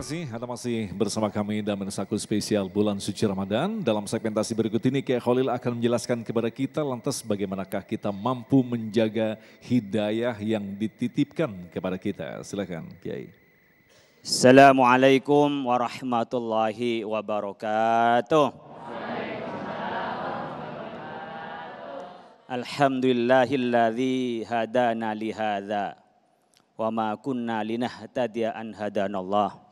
kasih Anda masih bersama kami dalam Menusaku spesial bulan suci Ramadan. Dalam segmentasi berikut ini Kiai Khalil akan menjelaskan kepada kita lantas bagaimanakah kita mampu menjaga hidayah yang dititipkan kepada kita. Silakan Kiai. Assalamualaikum warahmatullahi wabarakatuh. Alhamdulillahilladzi hadana lihadza wa ma kunna linahtadiya an hadanallah.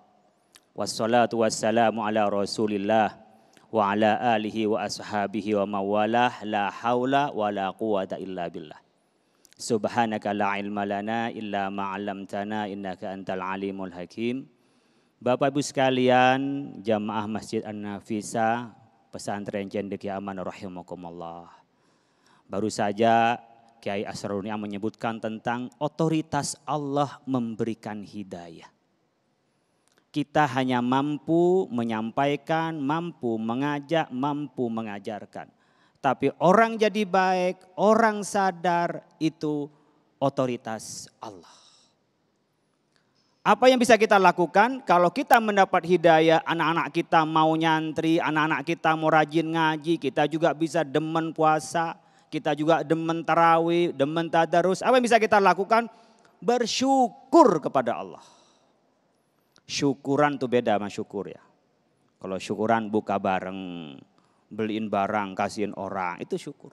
Wassalatu wassalamu ala Rasulillah wa ala alihi wa ashabihi wa mawalah, la haula wa la quwata illa billah. Subhanaka la ilma lana illa ma 'allamtana innaka antal alimul hakim. Bapak Ibu sekalian, jamaah Masjid An-Nafisah, Pesantren Cendekia Aman rahimakumullah. Baru saja Kiai Asrarun Ni'am menyebutkan tentang otoritas Allah memberikan hidayah. Kita hanya mampu menyampaikan, mampu mengajak, mampu mengajarkan. Tapi orang jadi baik, orang sadar itu otoritas Allah. Apa yang bisa kita lakukan kalau kita mendapat hidayah, anak-anak kita mau nyantri, anak-anak kita mau rajin ngaji, kita juga bisa demen puasa, kita juga demen tarawih, demen tadarus. Apa yang bisa kita lakukan? Bersyukur kepada Allah. Syukuran tuh beda sama syukur ya. Kalau syukuran buka bareng, beliin barang, kasihin orang, itu syukur.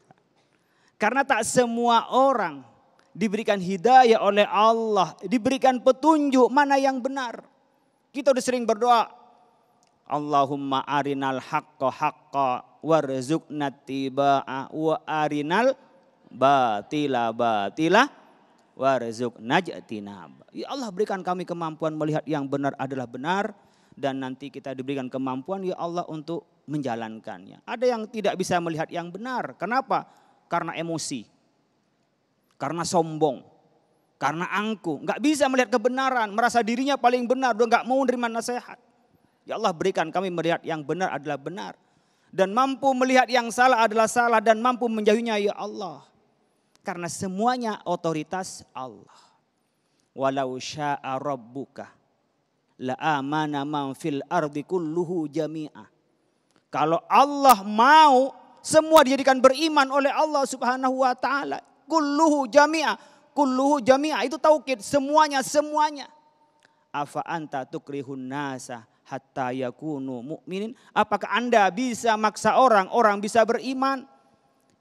Karena tak semua orang diberikan hidayah oleh Allah, diberikan petunjuk mana yang benar. Kita udah sering berdoa, Allahumma arinal haqqa haqqa warzuqna tibaa wa arinal batila batila warzuqna jtinaba. Ya Allah, berikan kami kemampuan melihat yang benar adalah benar, dan nanti kita diberikan kemampuan ya Allah untuk menjalankannya. Ada yang tidak bisa melihat yang benar. Kenapa? Karena emosi. Karena sombong. Karena angkuh. Nggak bisa melihat kebenaran. Merasa dirinya paling benar. Udah nggak mau menerima nasihat. Ya Allah, berikan kami melihat yang benar adalah benar. Dan mampu melihat yang salah adalah salah. Dan mampu menjauhinya ya Allah. Karena semuanya otoritas Allah. Walau sya'a rabbuka la amana man fil ardi kulluhu jami'ah. Kalau Allah mau, semua dijadikan beriman oleh Allah Subhanahu wa taala. Kulluhu jami'ah. Kulluhu jami'ah itu taukid, semuanya. Afa anta tukrihun nasa hatta yakunu mu'minin. Apakah Anda bisa maksa orang bisa beriman?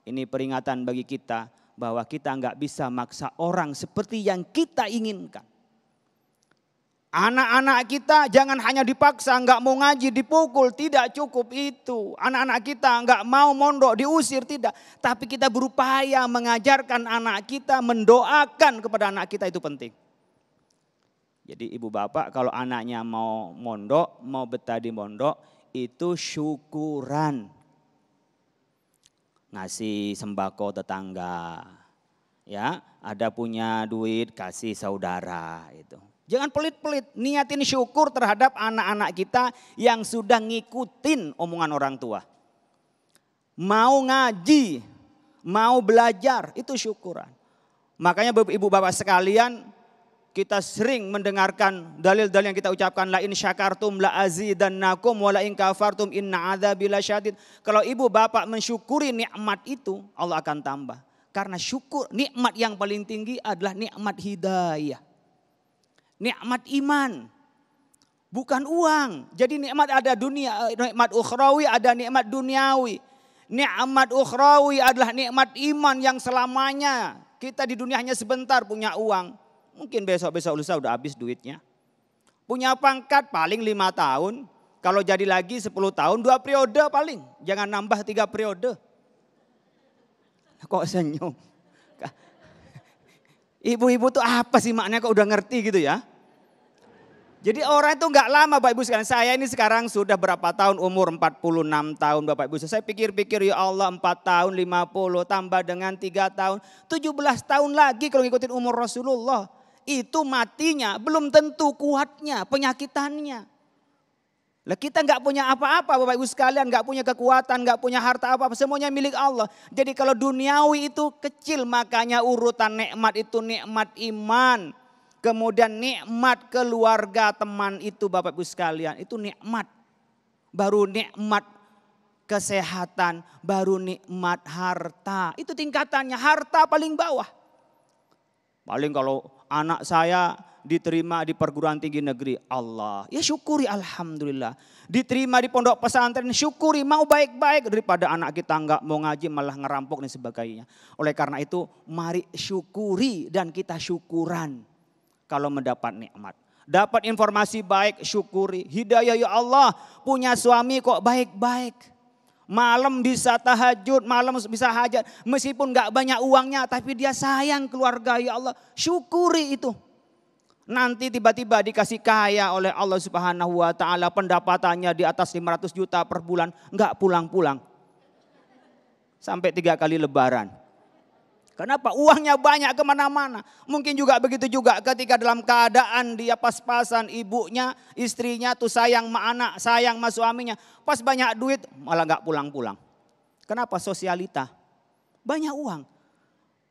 Ini peringatan bagi kita bahwa kita enggak bisa maksa orang seperti yang kita inginkan. Anak-anak kita jangan hanya dipaksa, enggak mau ngaji, dipukul, tidak cukup itu. Anak-anak kita enggak mau mondok, diusir, tidak. Tapi kita berupaya mengajarkan anak kita, mendoakan kepada anak kita, itu penting. Jadi ibu bapak kalau anaknya mau mondok, mau betah di mondok, itu syukuran. Ngasih sembako tetangga, ya, ada punya duit kasih saudara itu. Jangan pelit-pelit, niatin syukur terhadap anak-anak kita yang sudah ngikutin omongan orang tua. Mau ngaji, mau belajar, itu syukuran. Makanya ibu bapak sekalian, kita sering mendengarkan dalil-dalil yang kita ucapkan, la in syakartum la azidannakum wa la in kafartum inna adzabi lasyadid. Kalau ibu bapak mensyukuri nikmat itu, Allah akan tambah. Karena syukur, nikmat yang paling tinggi adalah nikmat hidayah. Nikmat iman, bukan uang. Jadi nikmat ada dunia, nikmat ukhrawi ada nikmat duniawi. Nikmat ukhrawi adalah nikmat iman yang selamanya. Kita di dunia hanya sebentar punya uang. Mungkin besok-besok lusa udah habis duitnya. Punya pangkat paling 5 tahun. Kalau jadi lagi 10 tahun, 2 periode paling. Jangan nambah 3 periode. Kok senyum? Ibu-ibu tuh apa sih maknanya, kok udah ngerti gitu ya? Jadi orang itu enggak lama Bapak Ibu sekalian. Saya ini sekarang sudah berapa tahun, umur 46 tahun Bapak Ibu. Saya pikir-pikir ya Allah 4 tahun 50 tambah dengan 3 tahun. 17 tahun lagi kalau ngikutin umur Rasulullah. Itu matinya belum tentu kuatnya, penyakitannya. Lah kita enggak punya apa-apa Bapak Ibu sekalian. Enggak punya kekuatan, enggak punya harta apa-apa. Semuanya milik Allah. Jadi kalau duniawi itu kecil, makanya urutan nikmat itu nikmat iman. kemudian nikmat keluarga teman itu Bapak Ibu sekalian, itu nikmat. Baru nikmat kesehatan, baru nikmat harta. Itu tingkatannya, harta paling bawah. Paling kalau anak saya diterima di perguruan tinggi negeri, Allah, ya syukuri alhamdulillah. Diterima di pondok pesantren, syukuri, mau baik-baik daripada anak kita enggak mau ngaji malah ngerampok dan sebagainya. Oleh karena itu mari syukuri dan kita syukuran kalau mendapat nikmat. Dapat informasi baik, syukuri. Hidayah ya Allah, punya suami kok baik-baik. Malam bisa tahajud, malam bisa hajat. Meskipun enggak banyak uangnya tapi dia sayang keluarga ya Allah. Syukuri itu. Nanti tiba-tiba dikasih kaya oleh Allah Subhanahu wa taala, pendapatannya di atas 500 juta per bulan, enggak pulang-pulang. Sampai 3 kali lebaran. Kenapa? Uangnya banyak kemana-mana. Mungkin juga begitu juga ketika dalam keadaan dia pas-pasan, ibunya, istrinya tuh sayang sama anak, sayang sama suaminya. Pas banyak duit malah enggak pulang-pulang. Kenapa? Sosialita. Banyak uang.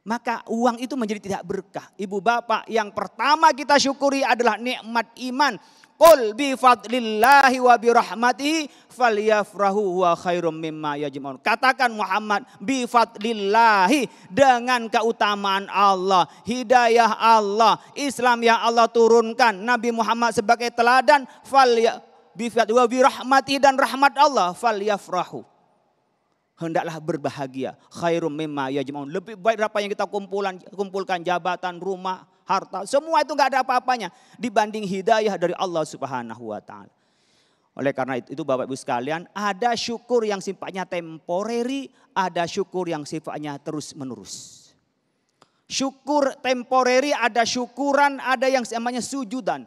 Maka uang itu menjadi tidak berkah. Ibu bapak, yang pertama kita syukuri adalah nikmat iman. Qul bi fadlillahi wa bi rahmatihi falyafrahu huwa khairum mimma yajma'un. Katakan Muhammad, bi fadlillahi, dengan keutamaan Allah, hidayah Allah, Islam yang Allah turunkan, Nabi Muhammad sebagai teladan, bi fadlillahi wa bi rahmatihi, dan rahmat Allah, falyafrahu. Hendaklah berbahagia, khairum mimma yajma'un. Lebih baik dari apa yang kita kumpulkan, jabatan, rumah, harta, semua itu enggak ada apa-apanya dibanding hidayah dari Allah Subhanahu wa taala. Oleh karena itu Bapak Ibu sekalian, ada syukur yang sifatnya temporary, ada syukur yang sifatnya terus-menerus. Syukur temporary, ada syukuran, ada yang namanya sujudan.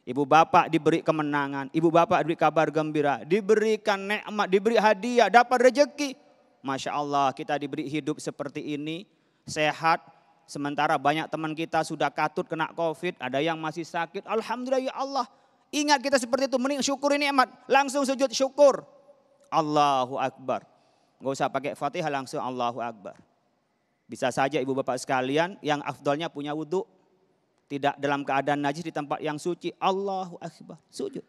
Ibu bapak diberi kemenangan, ibu bapak diberi kabar gembira, diberikan nikmat, diberi hadiah, dapat rezeki. Masya Allah, kita diberi hidup seperti ini, sehat. Sementara banyak teman kita sudah katut kena COVID, ada yang masih sakit. Alhamdulillah ya Allah, ingat kita seperti itu, mending syukuri nikmat, langsung sujud syukur. Allahu Akbar. Gak usah pakai Fatihah, langsung Allahu Akbar. Bisa saja ibu bapak sekalian yang afdalnya punya wudhu. Tidak dalam keadaan najis di tempat yang suci. Allahu Akbar. Sujud.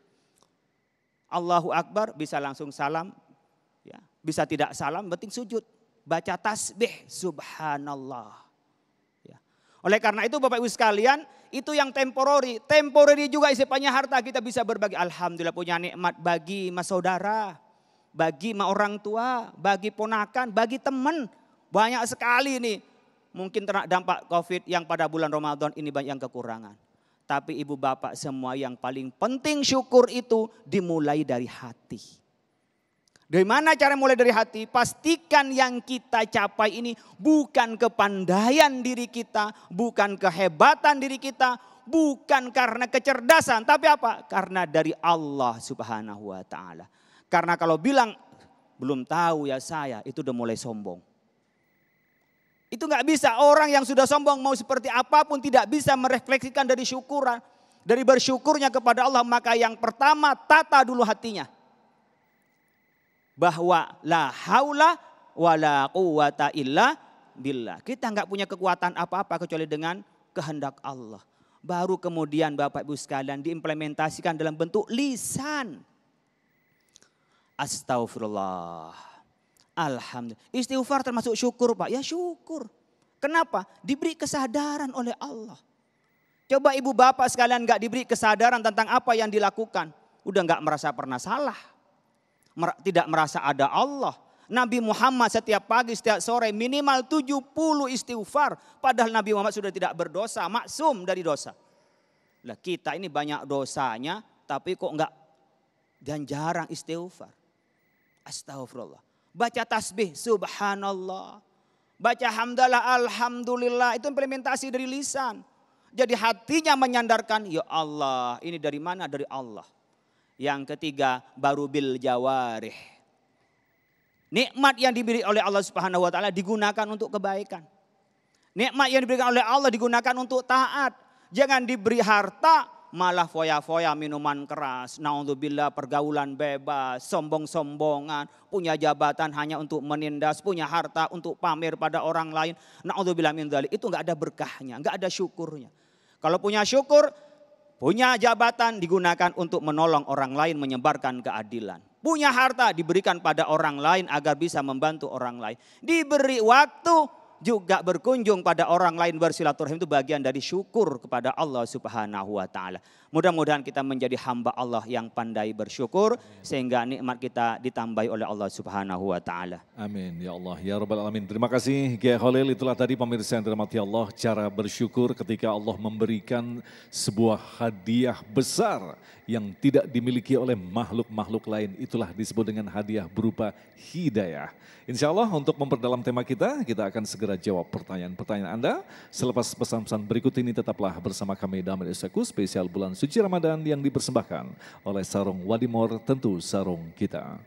Allahu Akbar, bisa langsung salam. Ya, bisa tidak salam, penting sujud. Baca tasbih. Subhanallah. Ya. Oleh karena itu Bapak Ibu sekalian, itu yang temporary. Temporary juga sifatnya harta, kita bisa berbagi. Alhamdulillah punya nikmat bagi mas saudara. Bagi orang tua. Bagi ponakan. Bagi teman. Banyak sekali nih. Mungkin terkena dampak COVID yang pada bulan Ramadan ini banyak yang kekurangan. Tapi ibu bapak semua, yang paling penting syukur itu dimulai dari hati. Dari mana cara mulai dari hati? Pastikan yang kita capai ini bukan kepandaian diri kita, bukan kehebatan diri kita, bukan karena kecerdasan. Tapi apa? Karena dari Allah Subhanahu wa taala. Karena kalau bilang belum tahu ya saya, itu udah mulai sombong. Itu nggak bisa, orang yang sudah sombong mau seperti apapun tidak bisa merefleksikan dari syukuran, dari bersyukurnya kepada Allah. Maka yang pertama, tata dulu hatinya. Bahwa la haula wala quwata illa billah. Kita nggak punya kekuatan apa-apa kecuali dengan kehendak Allah. Baru kemudian Bapak Ibu sekalian diimplementasikan dalam bentuk lisan. Astaghfirullah. Alhamdulillah. Istighfar termasuk syukur Pak. Ya syukur. Kenapa? Diberi kesadaran oleh Allah. Coba ibu bapak sekalian gak diberi kesadaran tentang apa yang dilakukan. Udah gak merasa pernah salah. Tidak merasa ada Allah. Nabi Muhammad setiap pagi, setiap sore minimal 70 istighfar. Padahal Nabi Muhammad sudah tidak berdosa, maksum dari dosa. Lah kita ini banyak dosanya tapi kok gak, dan jarang istighfar. Astagfirullah. Baca tasbih, subhanallah. Baca hamdalah, alhamdulillah. Itu implementasi dari lisan. Jadi hatinya menyandarkan, ya Allah, ini dari mana? Dari Allah. Yang ketiga, baru bil jawarih. Nikmat yang diberi oleh Allah Subhanahu wa taala digunakan untuk kebaikan. Nikmat yang diberikan oleh Allah digunakan untuk taat. Jangan diberi harta malah foya-foya minuman keras, naudzubillah, pergaulan bebas, sombong-sombongan, punya jabatan hanya untuk menindas, punya harta untuk pamer pada orang lain, naudzubillah min dzalik. Itu enggak ada berkahnya, enggak ada syukurnya. Kalau punya syukur, punya jabatan digunakan untuk menolong orang lain, menyebarkan keadilan. Punya harta diberikan pada orang lain agar bisa membantu orang lain. Diberi waktu juga berkunjung pada orang lain, bersilaturahim, itu bagian dari syukur kepada Allah Subhanahu wa taala. Mudah-mudahan kita menjadi hamba Allah yang pandai bersyukur sehingga nikmat kita ditambahi oleh Allah Subhanahu wa taala. Amin ya Allah ya rabbal alamin. Terima kasih Kiai Khalil. Itulah tadi pemirsa yang dirahmati Allah, cara bersyukur ketika Allah memberikan sebuah hadiah besar yang tidak dimiliki oleh makhluk-makhluk lain. Itulah disebut dengan hadiah berupa hidayah. Insya Allah untuk memperdalam tema kita akan segera jawab pertanyaan-pertanyaan Anda. Selepas pesan-pesan berikut ini tetaplah bersama kami dalam Isaku spesial bulan suci Ramadan yang dipersembahkan oleh Sarung Wadimor, tentu sarung kita.